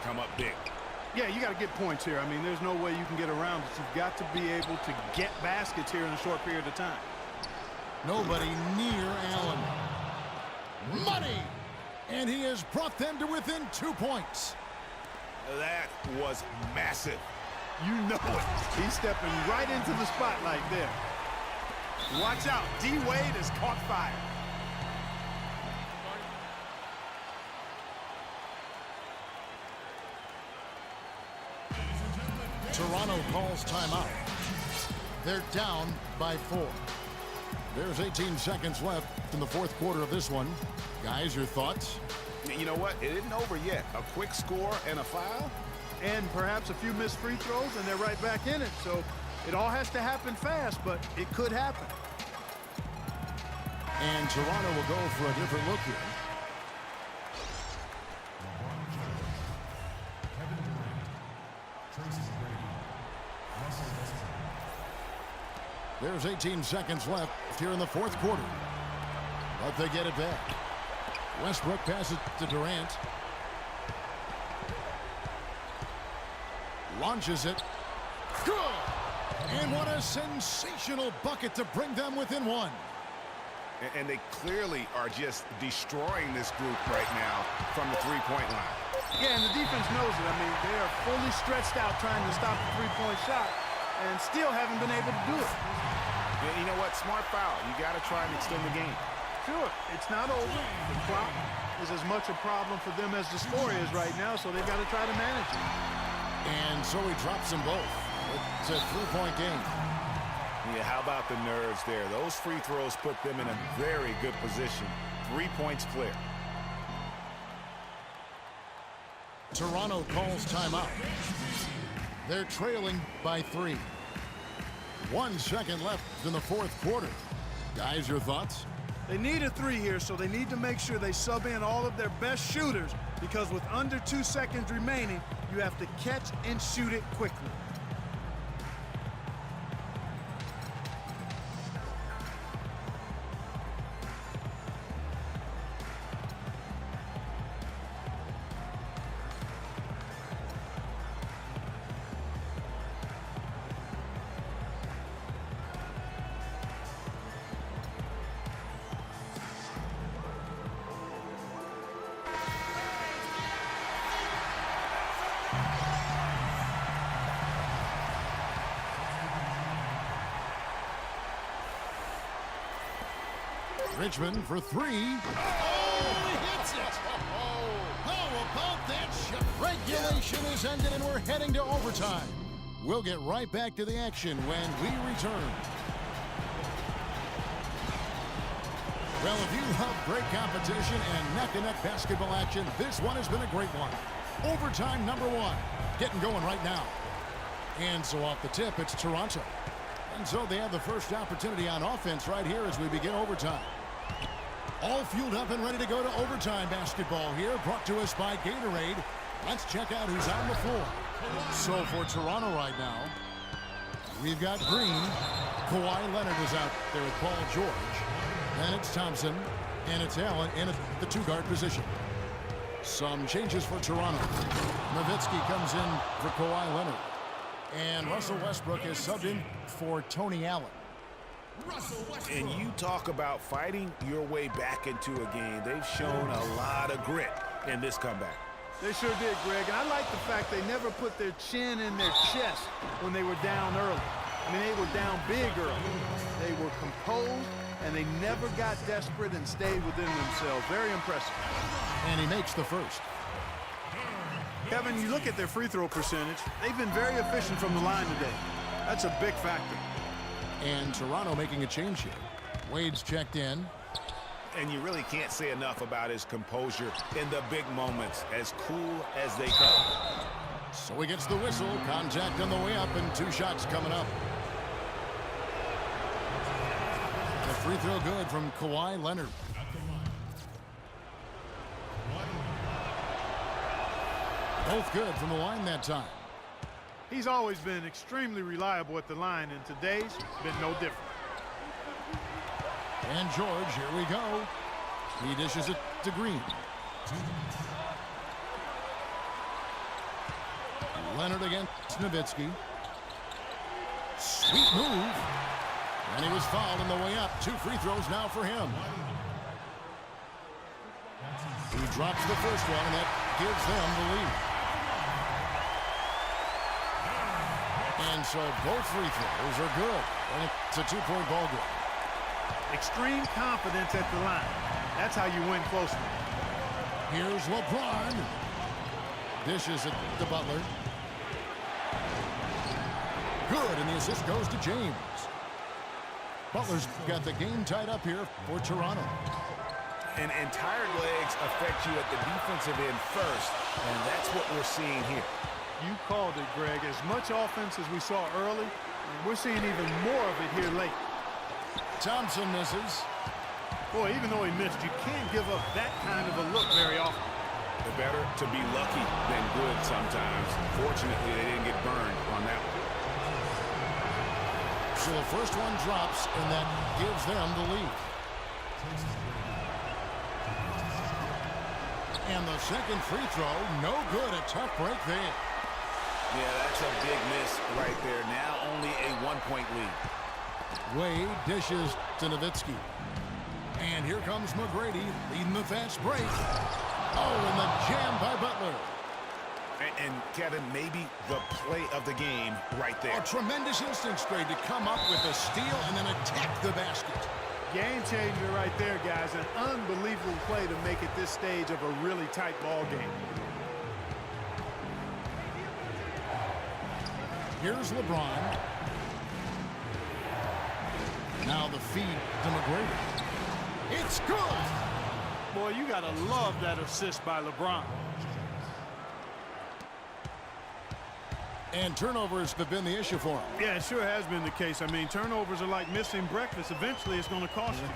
come up big. Yeah, you got to get points here. I mean, there's no way you can get around it. You've got to be able to get baskets here in a short period of time. Nobody near Allen. Money! And he has brought them to within 2 points. That was massive. You know it. He's stepping right into the spotlight there. Watch out. D-Wade has caught fire. Toronto calls timeout. They're down by 4. There's 18 seconds left in the fourth quarter of this one. Guys, your thoughts? You know what? It isn't over yet. A quick score and a foul? And perhaps a few missed free throws, and they're right back in it. So it all has to happen fast, but it could happen. And Toronto will go for a different look here. There's 18 seconds left here in the fourth quarter. But they get it back. Westbrook passes to Durant. Launches it. Good! And what a sensational bucket to bring them within 1. And they clearly are just destroying this group right now from the three-point line. Yeah, and the defense knows it. I mean, they are fully stretched out trying to stop the three-point shot and still haven't been able to do it. Yeah, you know what? Smart foul. You got to try and extend the game. Sure, it's not over. The clock is as much a problem for them as the score is right now, so they've got to try to manage it. And so he drops them both. It's a three-point game. Yeah, how about the nerves there? Those free throws put them in a very good position. 3 points clear. Toronto calls timeout. They're trailing by 3. 1 second left in the fourth quarter. Guys, your thoughts? They need a 3 here, so they need to make sure they sub in all of their best shooters, because with under 2 seconds remaining, you have to catch and shoot it quickly. Richmond for 3. Oh, he hits it! How about that shot? Regulation is ended and we're heading to overtime. We'll get right back to the action when we return. Well, if you love great competition and neck-to-neck basketball action, this one has been a great one. Overtime number 1. Getting going right now. And so off the tip, it's Toronto. And so they have the first opportunity on offense right here as we begin overtime. All fueled up and ready to go to overtime basketball here, brought to us by Gatorade. Let's check out who's on the floor. So for Toronto right now, we've got Green. Kawhi Leonard is out there with Paul George. Then it's Thompson, and it's Allen in the 2-guard position. Some changes for Toronto. Nowitzki comes in for Kawhi Leonard. And Russell Westbrook is subbed in for Tony Allen. And you talk about fighting your way back into a game. They've shown a lot of grit in this comeback. They sure did, Greg. And I like the fact they never put their chin in their chest when they were down early. I mean, they were down big early. They were composed, and they never got desperate and stayed within themselves. Very impressive. And he makes the first. Kevin, you look at their free throw percentage. They've been very efficient from the line today. That's a big factor. And Toronto making a change here. Wade's checked in. And you really can't say enough about his composure in the big moments. As cool as they come. So he gets the whistle. Contact on the way up and 2 shots coming up. The free throw good from Kawhi Leonard. Both good from the line that time. He's always been extremely reliable at the line, and today's been no different. And George, here we go. He dishes it to Green. Leonard against Nowitzki. Sweet move. And he was fouled on the way up. 2 free throws now for him. He drops the first one, and that gives them the lead. And so both free throws are good. And it's a 2-point ball game. Extreme confidence at the line. That's how you win close. Here's LeBron. Dishes it to Butler. Good, and the assist goes to James. Butler's got the game tied up here for Toronto. And tired legs affect you at the defensive end first, and that's what we're seeing here. You called it, Greg. As much offense as we saw early, and we're seeing even more of it here late. Thompson misses. Boy, even though he missed, you can't give up that kind of a look very often. It's better to be lucky than good sometimes. Fortunately, they didn't get burned on that one. So the first one drops, and that gives them the lead. And the second free throw, no good. A tough break there. Yeah, that's a big miss right there. Now only a 1-point lead. Wade dishes to Nowitzki. And here comes McGrady leading the fast break. Oh, and the jam by Butler. And Kevin, maybe the play of the game right there. A tremendous instincts grade to come up with a steal and then attack the basket. Game changer right there, guys. An unbelievable play to make it this stage of a really tight ball game. Here's LeBron. Now the feed to McGrady. It's good. Boy, you got to love that assist by LeBron. And turnovers have been the issue for him. Yeah, it sure has been the case. I mean, turnovers are like missing breakfast. Eventually, it's going to cost you.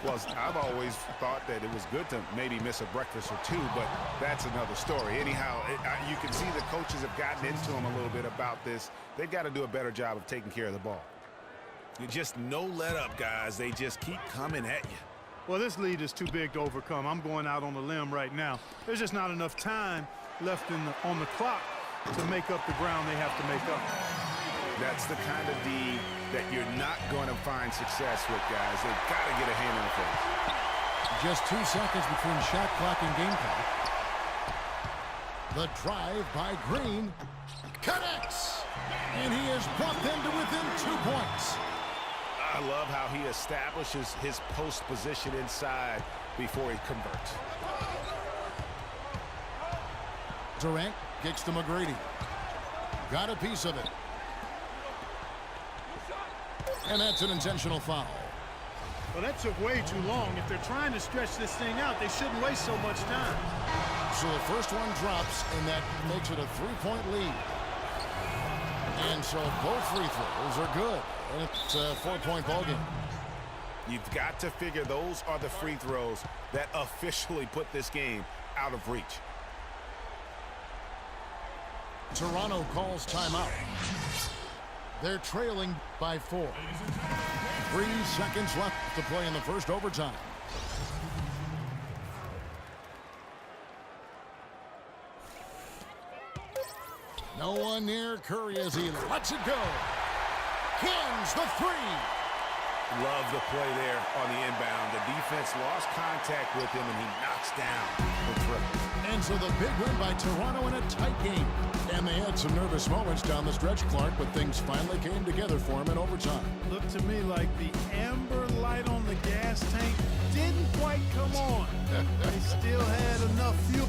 Well, I've always thought that it was good to maybe miss a breakfast or two, but that's another story. Anyhow, you can see the coaches have gotten into him a little bit about this. They've got to do a better job of taking care of the ball. Just no let up, guys. They just keep coming at you. Well, this lead is too big to overcome. I'm going out on the limb right now. There's just not enough time left on the clock to make up the ground they have to make up. That's the kind of D that you're not going to find success with, guys. They've got to get a hand in the face. Just 2 seconds between shot clock and game clock. The drive by Green connects, and he has brought them to within 2 points. I love how he establishes his post position inside before he converts. Durant kicks to McGrady. Got a piece of it. And that's an intentional foul. Well, that took way too long. If they're trying to stretch this thing out, they shouldn't waste so much time. So the first one drops, and that makes it a 3-point lead. And so both free throws are good. And it's a 4-point ball game. You've got to figure those are the free throws that officially put this game out of reach. Toronto calls timeout. They're trailing by 4. 3 seconds left to play in the first overtime. No one near Curry as he lets it go. Cans the 3. Love the play there on the inbound. The defense lost contact with him, and he knocks down the triple. And so the big win by Toronto in a tight game. And they had some nervous moments down the stretch, Clark, but things finally came together for him in overtime. Looked to me like the amber light on the gas tank didn't quite come on. They still had enough fuel.